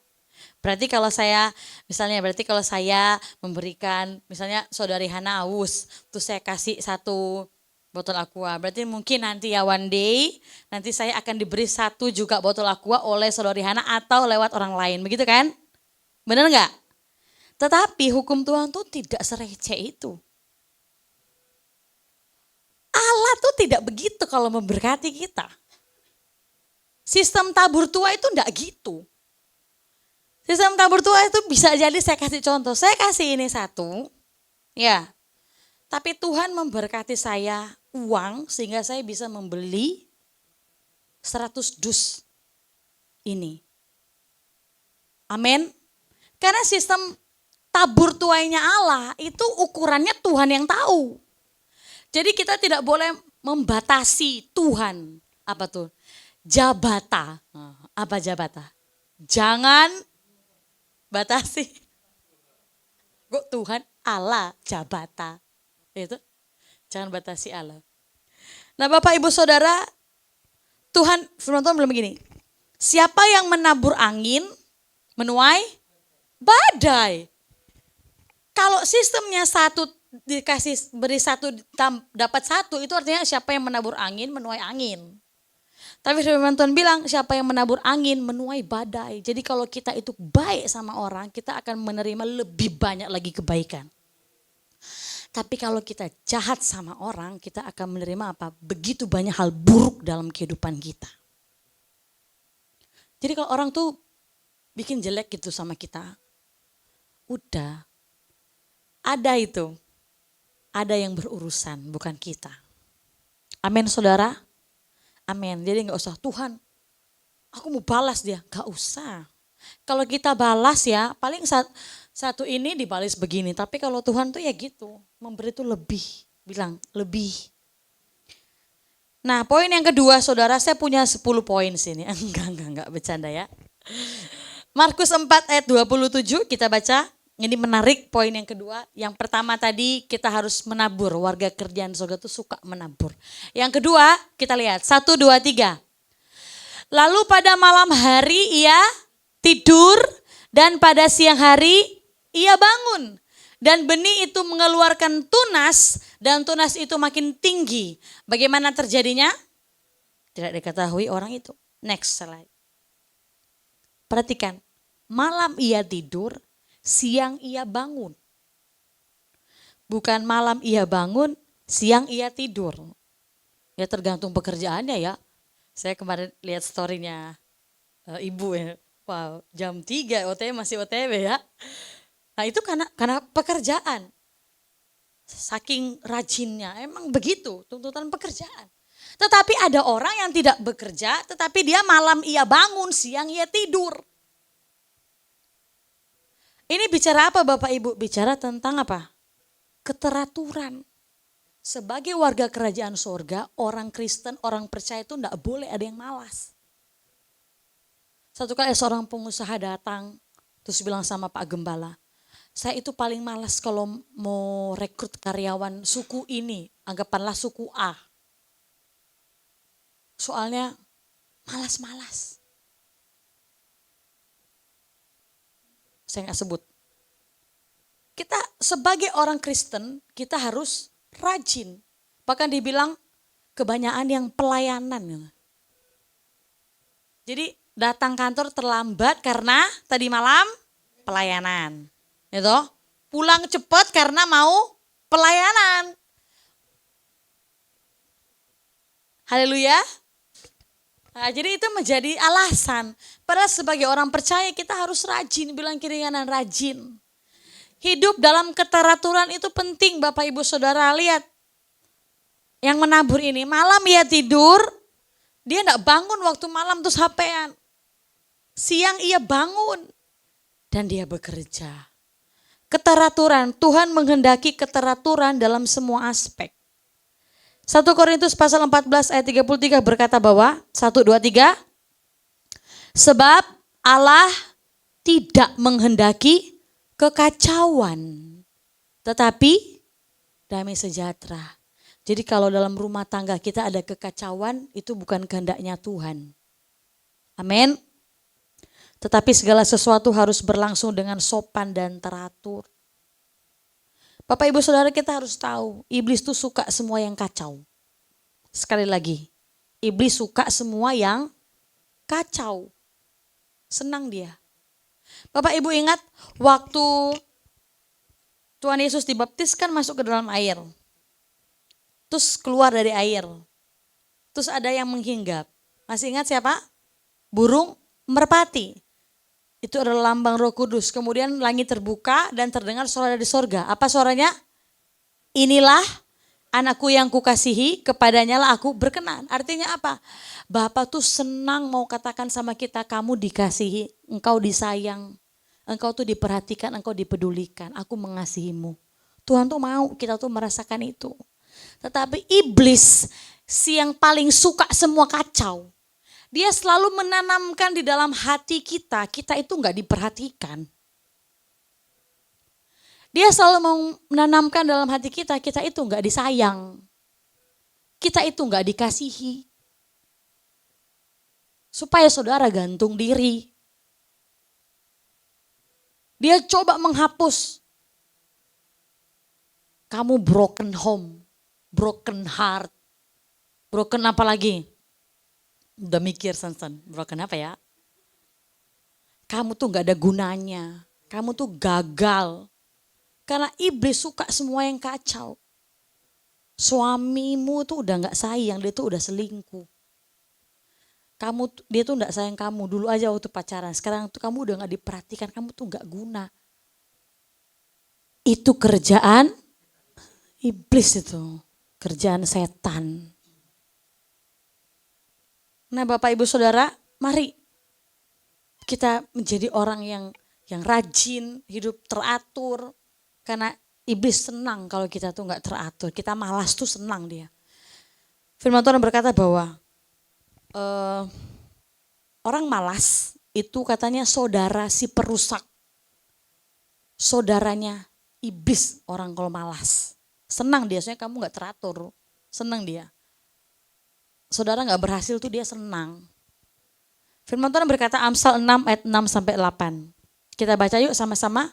Berarti kalau saya memberikan, misalnya saudari Hana haus, terus saya kasih 1 botol aqua. Berarti mungkin nanti ya one day, nanti saya akan diberi 1 juga botol aqua oleh saudari Hana atau lewat orang lain. Begitu kan? Benar enggak? Tetapi hukum Tuhan tuh tidak sereceh itu. Allah tuh tidak begitu kalau memberkati kita. Sistem tabur tuai itu enggak gitu. Sistem tabur tuai itu bisa jadi saya kasih contoh. Saya kasih ini 1, ya. Tapi Tuhan memberkati saya uang sehingga saya bisa membeli 100 dus ini. Amin. Karena sistem tabur tuainya Allah itu ukurannya Tuhan yang tahu. Jadi kita tidak boleh membatasi Tuhan. Apa tuh? Jabata. Apa jabata? Jangan batasi. Kok Tuhan Allah jabata. Itu jangan batasi Allah. Nah Bapak Ibu Saudara, Tuhan firman Tuhan bilang begini. Siapa yang menabur angin, menuai badai. Kalau sistemnya 1 dikasih beri 1 dapat 1, itu artinya siapa yang menabur angin, menuai angin. Tapi firman Tuhan bilang siapa yang menabur angin menuai badai. Jadi kalau kita itu baik sama orang, kita akan menerima lebih banyak lagi kebaikan. Tapi kalau kita jahat sama orang, kita akan menerima apa? Begitu banyak hal buruk dalam kehidupan kita. Jadi kalau orang tuh bikin jelek gitu sama kita. Udah, ada itu. Ada yang berurusan, bukan kita. Amin saudara? Amin. Jadi gak usah, Tuhan aku mau balas dia. Gak usah. Kalau kita balas ya, paling satu ini dibalas begini. Tapi kalau Tuhan tuh ya gitu, memberi itu lebih. Bilang, lebih. Nah poin yang kedua saudara, saya punya 10 poin sini. Enggak, bercanda ya. Markus 4 ayat 27 kita baca. Ini menarik poin yang kedua. Yang pertama tadi kita harus menabur. Warga kerjaan surga itu suka menabur. Yang kedua kita lihat 1, 2, 3. Lalu pada malam hari ia tidur dan pada siang hari ia bangun. Dan benih itu mengeluarkan tunas dan tunas itu makin tinggi. Bagaimana terjadinya? Tidak diketahui orang itu. Next slide. Perhatikan, malam ia tidur, siang ia bangun. Bukan malam ia bangun, siang ia tidur. Ya tergantung pekerjaannya ya. Saya kemarin lihat story-nya ibu ya. Wow, jam 3 OTW masih OTW ya. Nah itu karena pekerjaan. Saking rajinnya, emang begitu tuntutan pekerjaan. Tetapi ada orang yang tidak bekerja, tetapi dia malam ia bangun, siang ia tidur. Ini bicara apa Bapak Ibu? Bicara tentang apa? Keteraturan. Sebagai warga kerajaan surga, orang Kristen, orang percaya itu enggak boleh ada yang malas. Satu kali seorang pengusaha datang, terus bilang sama Pak Gembala, saya itu paling malas kalau mau rekrut karyawan suku ini, anggapanlah suku A. Soalnya malas-malas. Saya nggak sebut. Kita sebagai orang Kristen, kita harus rajin. Bahkan dibilang kebanyakan yang pelayanan. Jadi datang kantor terlambat karena tadi malam pelayanan. Gitu. Pulang cepat karena mau pelayanan. Haleluya. Nah, jadi itu menjadi alasan. Padahal sebagai orang percaya kita harus rajin, bilang kiri kanan rajin. Hidup dalam keteraturan itu penting Bapak Ibu Saudara, lihat. Yang menabur ini, malam ia tidur, dia enggak bangun waktu malam terus HP-an. Siang ia bangun dan dia bekerja. Keteraturan, Tuhan menghendaki keteraturan dalam semua aspek. 1 Korintus pasal 14 ayat 33 berkata bahwa 1, 2, 3. Sebab Allah tidak menghendaki kekacauan, tetapi damai sejahtera. Jadi kalau dalam rumah tangga kita ada kekacauan, itu bukan kehendaknya Tuhan. Amin. Tetapi segala sesuatu harus berlangsung dengan sopan dan teratur. Bapak Ibu Saudara kita harus tahu, iblis tuh suka semua yang kacau. Sekali lagi, iblis suka semua yang kacau. Senang dia. Bapak Ibu ingat waktu Tuhan Yesus dibaptis kan masuk ke dalam air. Terus keluar dari air. Terus ada yang menghinggap. Masih ingat siapa? Burung merpati. Itu adalah lambang Roh Kudus. Kemudian langit terbuka dan terdengar suara dari sorga. Apa suaranya? Inilah anakku yang kukasihi, kepadanya lah aku berkenan. Artinya apa? Bapa tuh senang mau katakan sama kita, kamu dikasihi, engkau disayang, engkau tuh diperhatikan, engkau dipedulikan, aku mengasihimu. Tuhan tuh mau kita tuh merasakan itu. Tetapi iblis si yang paling suka semua kacau. Dia selalu menanamkan di dalam hati kita itu enggak diperhatikan. Dia selalu mau menanamkan dalam hati kita itu enggak disayang. Kita itu enggak dikasihi. Supaya saudara gantung diri. Dia coba menghapus. Kamu broken home, broken heart, broken apa lagi? Udah mikir Sansan, broken apa ya? Kamu tuh gak ada gunanya, kamu tuh gagal. Karena iblis suka semua yang kacau. Suamimu tuh udah gak sayang, dia tuh udah selingkuh. Dia tuh enggak sayang kamu. Dulu aja waktu pacaran. Sekarang tuh kamu udah enggak diperhatikan. Kamu tuh enggak guna. Itu kerjaan iblis itu. Kerjaan setan. Nah Bapak Ibu Saudara, mari kita menjadi orang yang rajin, hidup teratur. Karena iblis senang kalau kita tuh enggak teratur. Kita malas tuh senang dia. Firman Tuhan berkata bahwa orang malas itu katanya saudara si perusak. Saudaranya iblis orang kalau malas. Senang dia, soalnya kamu gak teratur. Senang dia. Saudara gak berhasil tuh dia senang. Firman Tuhan berkata Amsal 6 ayat 6 sampai 8. Kita baca yuk sama-sama.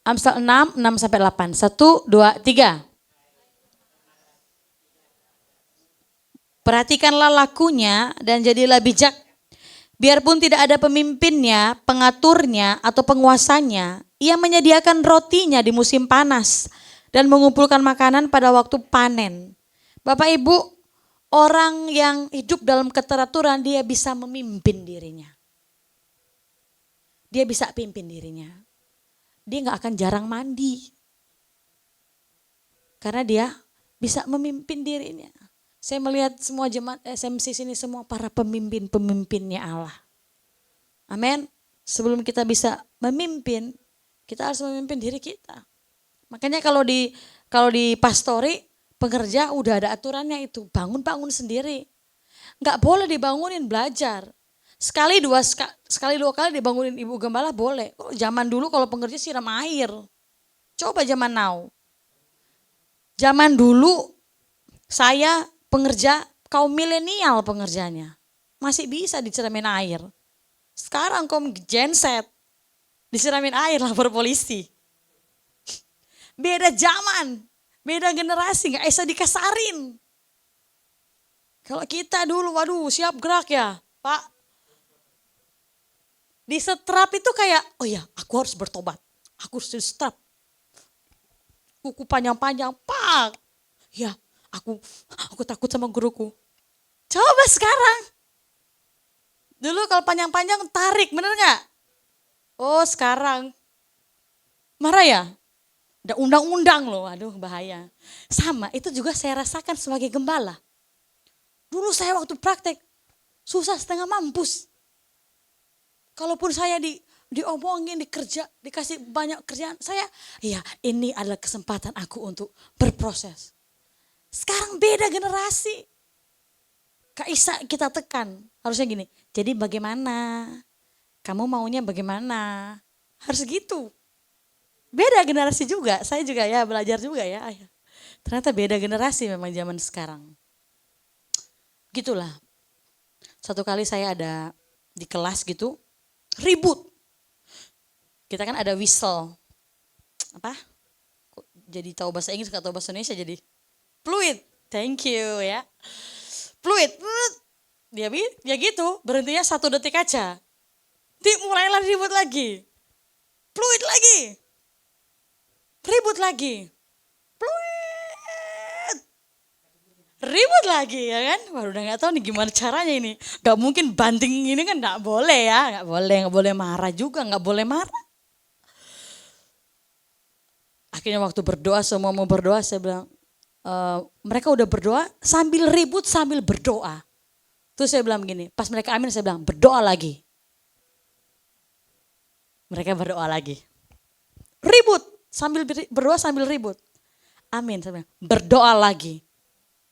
Amsal 6, 6 sampai 8. 1, 2, 3. Perhatikanlah lakunya dan jadilah bijak. Biarpun tidak ada pemimpinnya, pengaturnya, atau penguasanya, ia menyediakan rotinya di musim panas dan mengumpulkan makanan pada waktu panen. Bapak Ibu, orang yang hidup dalam keteraturan dia bisa memimpin dirinya. Dia bisa pimpin dirinya. Dia gak akan jarang mandi. Karena dia bisa memimpin dirinya. Saya melihat semua jemaat SMC sini semua para pemimpin-pemimpinnya Allah. Amin. Sebelum kita bisa memimpin, kita harus memimpin diri kita. Makanya kalau di pastori, pekerja udah ada aturannya itu. Bangun-bangun sendiri. Enggak boleh dibangunin belajar. Sekali dua kali dibangunin ibu gembala boleh. Zaman dulu kalau pengerja siram air. Coba zaman now. Zaman dulu saya pengerja kaum milenial pengerjanya. Masih bisa disiramin air. Sekarang kaum genset disiramin air lapor polisi. Beda zaman, beda generasi, gak bisa dikasarin. Kalau kita dulu, waduh siap gerak ya Pak. Di setrap itu kayak, oh ya aku harus bertobat. Aku harus disetrap. Kuku panjang-panjang, Pak. Ya aku takut sama guruku. Coba sekarang. Dulu kalau panjang-panjang tarik, bener gak? Oh sekarang. Marah ya? Ada undang-undang loh, aduh bahaya. Sama, itu juga saya rasakan sebagai gembala. Dulu saya waktu praktek, susah setengah mampus. Kalaupun saya diomongin, dikasih banyak kerjaan, saya, iya ini adalah kesempatan aku untuk berproses. Sekarang beda generasi. Kak Isa kita tekan, harusnya gini, jadi bagaimana? Kamu maunya bagaimana? Harus gitu. Beda generasi juga, saya juga ya belajar juga ya. Ternyata beda generasi memang zaman sekarang. Gitulah. Satu kali saya ada di kelas gitu, ribut. Kita kan ada whistle. Apa? Jadi tahu bahasa Inggris, gak tahu bahasa Indonesia jadi fluid. Thank you ya. Fluid. Dia gitu, berhentinya 1 detik aja. Mulailah ribut lagi. Fluid lagi. Ribut lagi. Fluid. Ribut lagi ya kan. Waduh udah gak tahu nih gimana caranya ini. Gak mungkin banting ini kan gak boleh ya. Gak boleh marah juga, gak boleh marah. Akhirnya waktu berdoa, semua mau berdoa, saya bilang, mereka udah berdoa sambil ribut sambil berdoa. Terus saya bilang begini, pas mereka amin saya bilang berdoa lagi. Mereka berdoa lagi. Ribut, sambil berdoa sambil ribut. Amin, saya bilang berdoa lagi.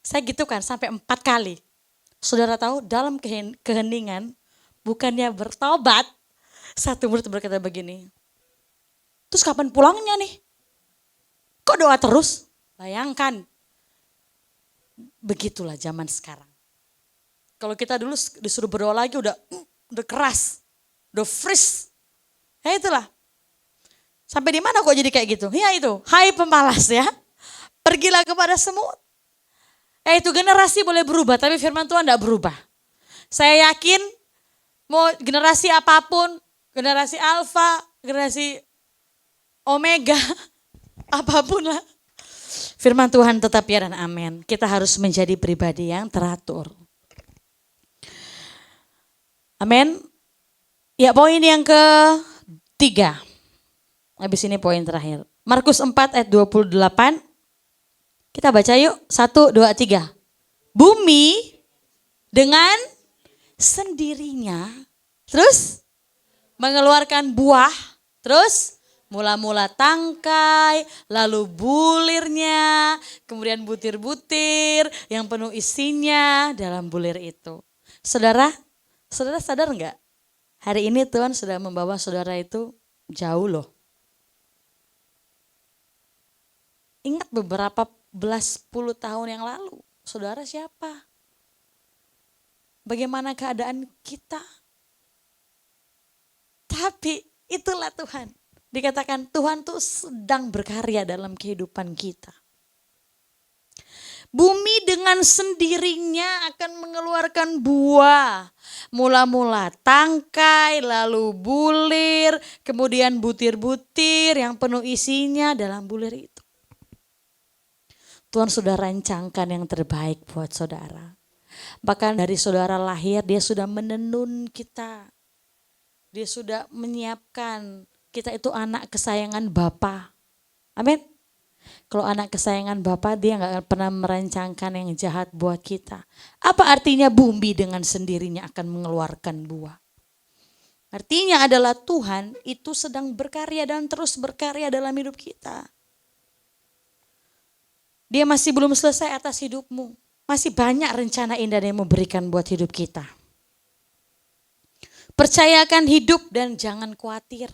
Saya gitu kan sampai 4 kali. Saudara tahu dalam keheningan bukannya bertobat. Satu murid berkata begini, terus kapan pulangnya nih? Kok doa terus? Bayangkan. Begitulah zaman sekarang. Kalau kita dulu disuruh berdoa lagi udah keras, udah freeze. Ya itulah. Sampai di mana kok jadi kayak gitu? Ya itu, hai pemalas ya. Pergilah kepada semut. Itu generasi boleh berubah tapi firman Tuhan tidak berubah. Saya yakin mau generasi apapun, generasi alfa, generasi omega, apapun lah. Firman Tuhan tetap ya dan amin. Kita harus menjadi pribadi yang teratur. Amin. Ya, poin yang ketiga. Habis ini poin terakhir. Markus 4 ayat 28. Kita baca yuk. 1, 2, 3. Bumi dengan sendirinya terus mengeluarkan buah, terus mula-mula tangkai, lalu bulirnya, kemudian butir-butir yang penuh isinya dalam bulir itu. Saudara sadar enggak? Hari ini Tuhan sudah membawa saudara itu jauh loh. Ingat beberapa puluh tahun yang lalu, saudara siapa? Bagaimana keadaan kita? Tapi itulah Tuhan. Dikatakan Tuhan tuh sedang berkarya dalam kehidupan kita. Bumi dengan sendirinya akan mengeluarkan buah. Mula-mula tangkai, lalu bulir, kemudian butir-butir yang penuh isinya dalam bulir itu. Tuhan sudah rancangkan yang terbaik buat saudara. Bahkan dari saudara lahir dia sudah menenun kita. Dia sudah menyiapkan kita itu anak kesayangan Bapa. Amin. Kalau anak kesayangan Bapa dia gak akan pernah merancangkan yang jahat buat kita. Apa artinya bumi dengan sendirinya akan mengeluarkan buah? Artinya adalah Tuhan itu sedang berkarya dan terus berkarya dalam hidup kita. Dia masih belum selesai atas hidupmu. Masih banyak rencana indah yang mau berikan buat hidup kita. Percayakan hidup dan jangan khawatir.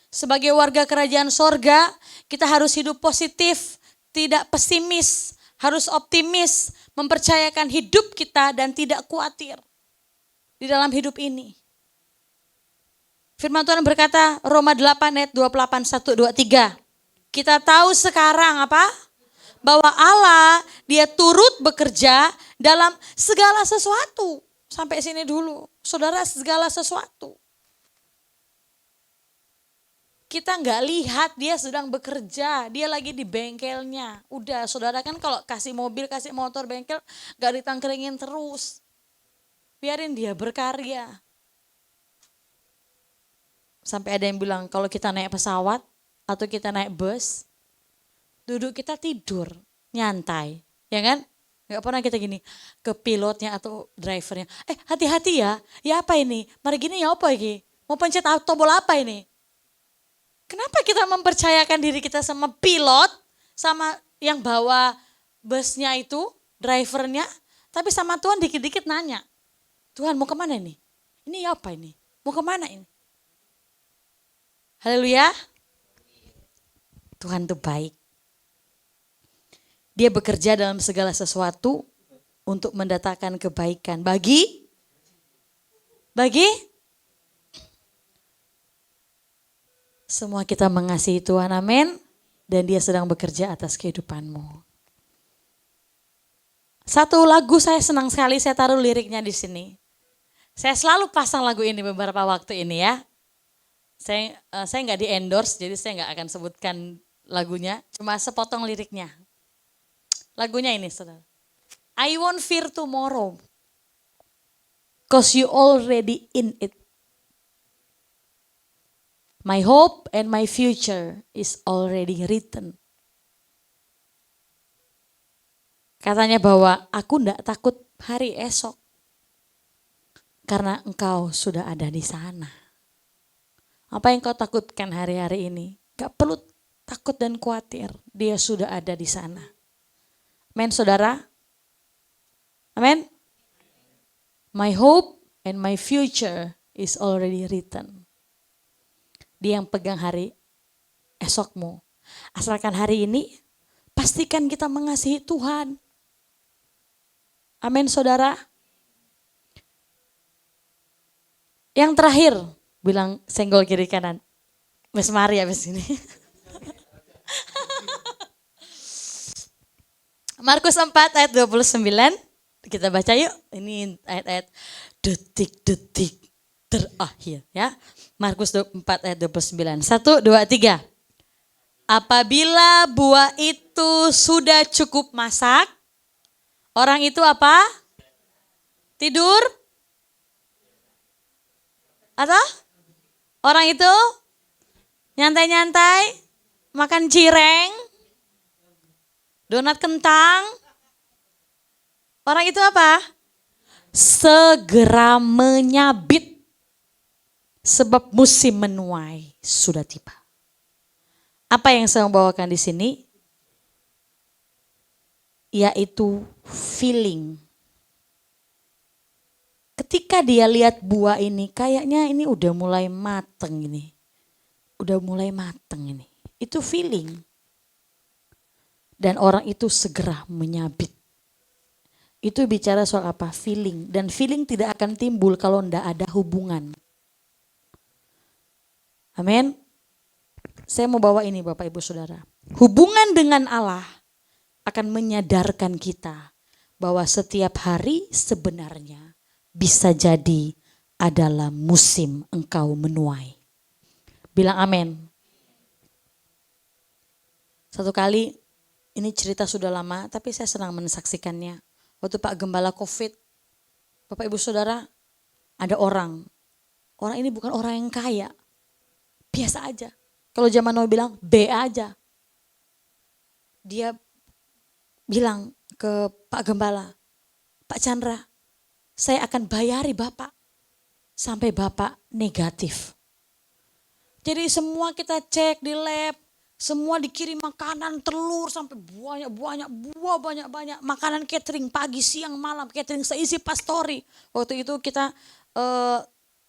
Sebagai warga kerajaan sorga, kita harus hidup positif, tidak pesimis, harus optimis, mempercayakan hidup kita dan tidak khawatir di dalam hidup ini. Firman Tuhan berkata, Roma 8 ayat 28, 1, 2, 3. Kita tahu sekarang apa? Bahwa Allah dia turut bekerja dalam segala sesuatu. Sampai sini dulu, saudara, segala sesuatu. Kita nggak lihat dia sedang bekerja, dia lagi di bengkelnya. Udah, saudara kan kalau kasih mobil, kasih motor bengkel, nggak ditangkringin terus. Biarin dia berkarya. Sampai ada yang bilang kalau kita naik pesawat atau kita naik bus, duduk kita tidur, nyantai, ya kan? Gak pernah kita gini ke pilotnya atau drivernya. Hati-hati ya apa ini? Mari gini ya apa ini? Mau pencet tombol apa ini? Kenapa kita mempercayakan diri kita sama pilot, sama yang bawa busnya itu, drivernya, tapi sama Tuhan dikit-dikit nanya, Tuhan mau kemana ini? Ini apa ini? Mau kemana ini? Haleluya. Tuhan itu baik. Dia bekerja dalam segala sesuatu untuk mendatangkan kebaikan bagi semua kita mengasihi Tuhan, amin. Dan dia sedang bekerja atas kehidupanmu. Satu lagu saya senang sekali, saya taruh liriknya di sini. Saya selalu pasang lagu ini beberapa waktu ini ya. Saya nggak di endorse, jadi saya nggak akan sebutkan lagunya, cuma sepotong liriknya. Lagunya ini, saudara. I won't fear tomorrow, cause you already in it. My hope and my future is already written. Katanya bahwa aku enggak takut hari esok, karena engkau sudah ada di sana. Apa yang kau takutkan hari-hari ini? Gak perlu takut dan khawatir, dia sudah ada di sana. Amin, saudara. Amin. My hope and my future is already written. Dia yang pegang hari esokmu. Asalkan hari ini, pastikan kita mengasihi Tuhan. Amin, saudara. Yang terakhir, bilang senggol kiri kanan. Mas mari abis ini. Markus 4 ayat 29, kita baca yuk. Ini ayat-ayat detik-detik terakhir ya. Markus 4 ayat 29, 1, 2, 3. Apabila buah itu sudah cukup masak, orang itu apa? Tidur? Atau orang itu nyantai-nyantai, makan cireng, donat kentang. Orang itu apa? Segera menyabit sebab musim menuai sudah tiba. Apa yang saya bawakan di sini? Yaitu feeling. Ketika dia lihat buah ini, kayaknya ini udah mulai mateng ini. Udah mulai mateng ini. Itu feeling. Dan orang itu segera menyabit. Itu bicara soal apa? Feeling. Dan feeling tidak akan timbul kalau tidak ada hubungan. Amin. Saya mau bawa ini Bapak Ibu Saudara. Hubungan dengan Allah akan menyadarkan kita bahwa setiap hari sebenarnya bisa jadi adalah musim engkau menuai. Bilang amin. Satu kali, ini cerita sudah lama tapi saya senang mensaksikannya. Waktu Pak Gembala COVID, Bapak Ibu Saudara, ada orang. Orang ini bukan orang yang kaya, biasa aja. Kalau zaman now bilang B aja. Dia bilang ke Pak Gembala, Pak Chandra, saya akan bayari Bapak sampai Bapak negatif. Jadi semua kita cek di lab, semua dikirim makanan, telur sampai banyak-banyak, buah banyak-banyak, makanan catering pagi, siang, malam, catering seisi pastori. Waktu itu kita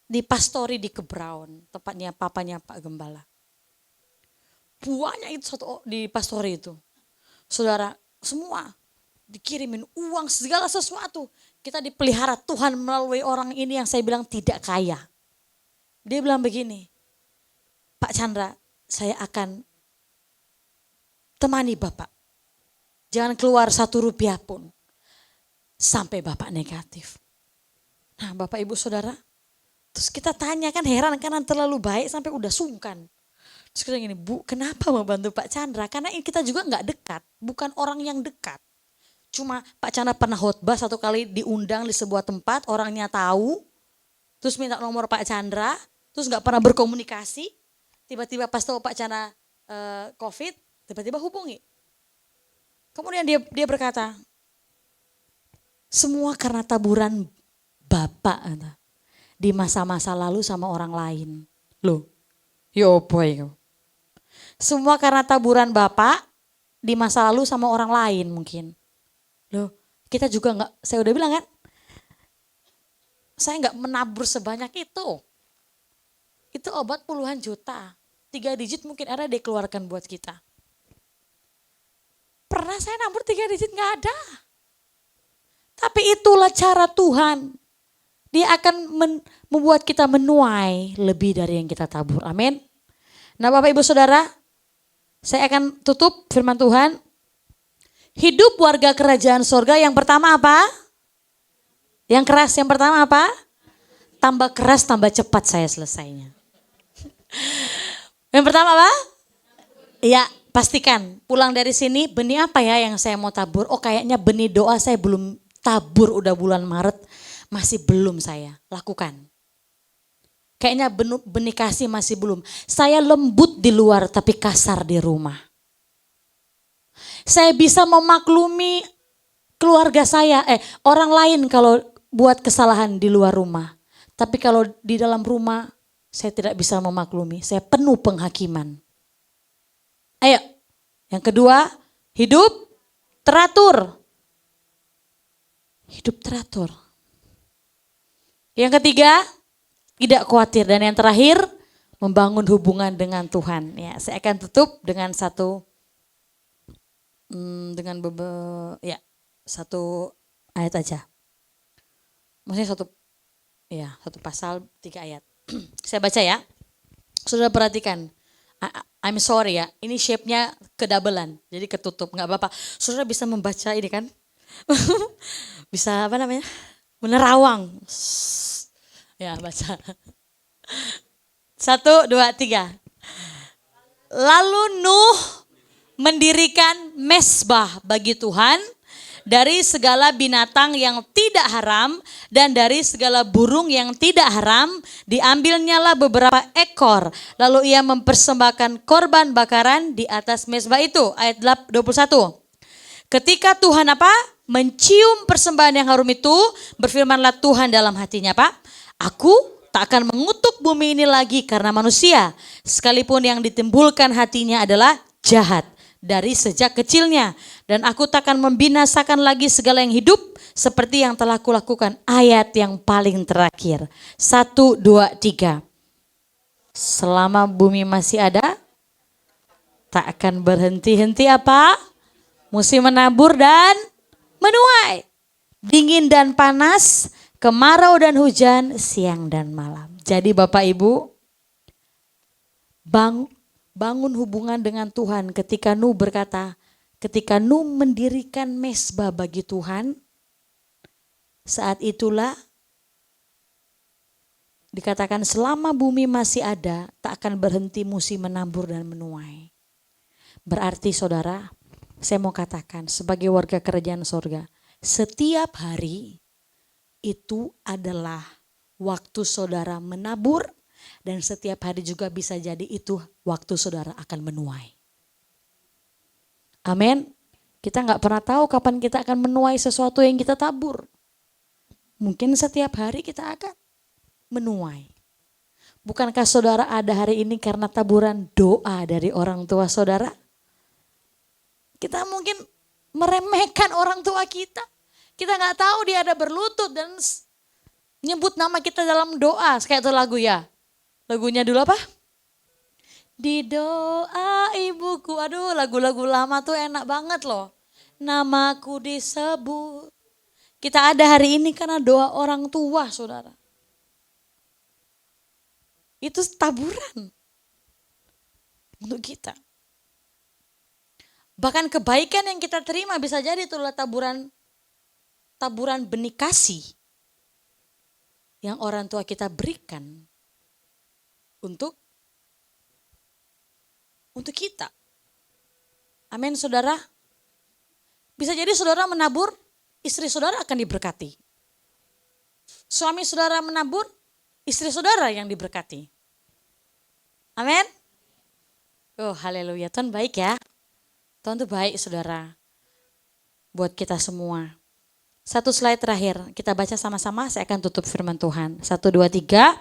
di pastori di Kebraun, tepatnya papanya Pak Gembala. Buahnya itu satu di pastori itu. Saudara, semua dikirimin uang segala sesuatu. Kita dipelihara Tuhan melalui orang ini yang saya bilang tidak kaya. Dia bilang begini, Pak Chandra, saya akan temani Bapak. Jangan keluar 1 rupiah pun sampai Bapak negatif. Nah Bapak Ibu Saudara, terus kita tanya kan heran karena terlalu baik sampai udah sungkan. Terus kita gini, Bu kenapa membantu Pak Chandra? Karena kita juga gak dekat, bukan orang yang dekat. Cuma Pak Chandra pernah khotbah satu kali diundang di sebuah tempat, orangnya tahu. Terus minta nomor Pak Chandra, terus gak pernah berkomunikasi. Tiba-tiba pas tahu Pak Chandra COVID, tiba-tiba hubungi. Kemudian dia berkata, semua karena taburan Bapak di masa-masa lalu sama orang lain. Loh, yo boy. Semua karena taburan Bapak di masa lalu sama orang lain mungkin. Loh, kita juga enggak, saya udah bilang kan, saya enggak menabur sebanyak itu. Itu obat puluhan juta. 3 digit mungkin ada dikeluarkan buat kita. Pernah saya nabur 3 digit enggak ada. Tapi itulah cara Tuhan. Dia akan membuat kita menuai lebih dari yang kita tabur. Amin. Nah Bapak Ibu Saudara, saya akan tutup firman Tuhan. Hidup warga kerajaan sorga yang pertama apa? Yang keras yang pertama apa? Tambah keras tambah cepat saya selesainya. Yang pertama apa? Ya pastikan pulang dari sini benih apa ya yang saya mau tabur. Oh kayaknya benih doa saya belum tabur udah bulan Maret. Masih belum saya lakukan. Kayaknya benih kasih masih belum. Saya lembut di luar tapi kasar di rumah. Saya bisa memaklumi keluarga saya, orang lain kalau buat kesalahan di luar rumah. Tapi kalau di dalam rumah saya tidak bisa memaklumi. Saya penuh penghakiman. Ayo, yang kedua, hidup teratur. Hidup teratur. Yang ketiga, tidak khawatir. Dan yang terakhir, membangun hubungan dengan Tuhan. Ya, saya akan tutup dengan satu ayat aja. Maksudnya satu pasal 3 ayat. Saya baca ya. Saudara perhatikan. I'm sorry ya, ini shape-nya kedabelan. Jadi ketutup, enggak apa-apa. Saudara bisa membaca ini kan? Bisa apa namanya? Menerawang. Ya, baca. 1, 2, 3. Lalu Nuh mendirikan mesbah bagi Tuhan dari segala binatang yang tidak haram dan dari segala burung yang tidak haram, diambilnyalah beberapa ekor. Lalu ia mempersembahkan korban bakaran di atas mezbah itu. Ayat 21. Ketika Tuhan apa? Mencium persembahan yang harum itu, berfirmanlah Tuhan dalam hatinya, Pak, aku tak akan mengutuk bumi ini lagi karena manusia, sekalipun yang ditimbulkan hatinya adalah jahat dari sejak kecilnya. Dan aku tak akan membinasakan lagi segala yang hidup seperti yang telah kulakukan. Ayat yang paling terakhir. 1, 2, 3. Selama bumi masih ada, tak akan berhenti-henti apa? Musim menabur dan menuai. Dingin dan panas, kemarau dan hujan, siang dan malam. Jadi Bapak Ibu, bangun hubungan dengan Tuhan ketika Nuh berkata, ketika Nuh mendirikan mezbah bagi Tuhan, saat itulah dikatakan selama bumi masih ada, tak akan berhenti musim menabur dan menuai. Berarti saudara, saya mau katakan sebagai warga kerajaan sorga, setiap hari itu adalah waktu saudara menabur, dan setiap hari juga bisa jadi itu waktu saudara akan menuai. Amin. Kita nggak pernah tahu kapan kita akan menuai sesuatu yang kita tabur. Mungkin setiap hari kita akan menuai. Bukankah saudara ada hari ini karena taburan doa dari orang tua saudara? Kita mungkin meremehkan orang tua kita. Kita nggak tahu dia ada berlutut dan nyebut nama kita dalam doa. Kayak itu lagu ya. Lagunya dulu apa? Di doa ibuku. Aduh, lagu-lagu lama tuh enak banget loh. Namaku disebut. Kita ada hari ini karena doa orang tua, saudara. Itu taburan untuk kita. Bahkan kebaikan yang kita terima bisa jadi itulah taburan benih kasih yang orang tua kita berikan untuk kita. Amin saudara. Bisa jadi saudara menabur, istri saudara akan diberkati. Suami saudara menabur, istri saudara yang diberkati. Amin. Oh haleluya, Tuhan baik ya. Tuhan itu baik saudara. Buat kita semua. Satu slide terakhir, kita baca sama-sama, saya akan tutup firman Tuhan. 1, 2, 3.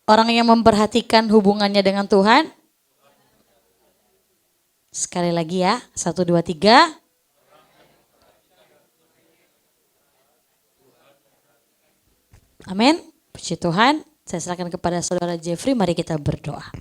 Orang yang memperhatikan hubungannya dengan Tuhan. Sekali lagi ya, 1, 2, 3. Amin. Puji Tuhan. Saya serahkan kepada saudara Jeffrey, mari kita berdoa.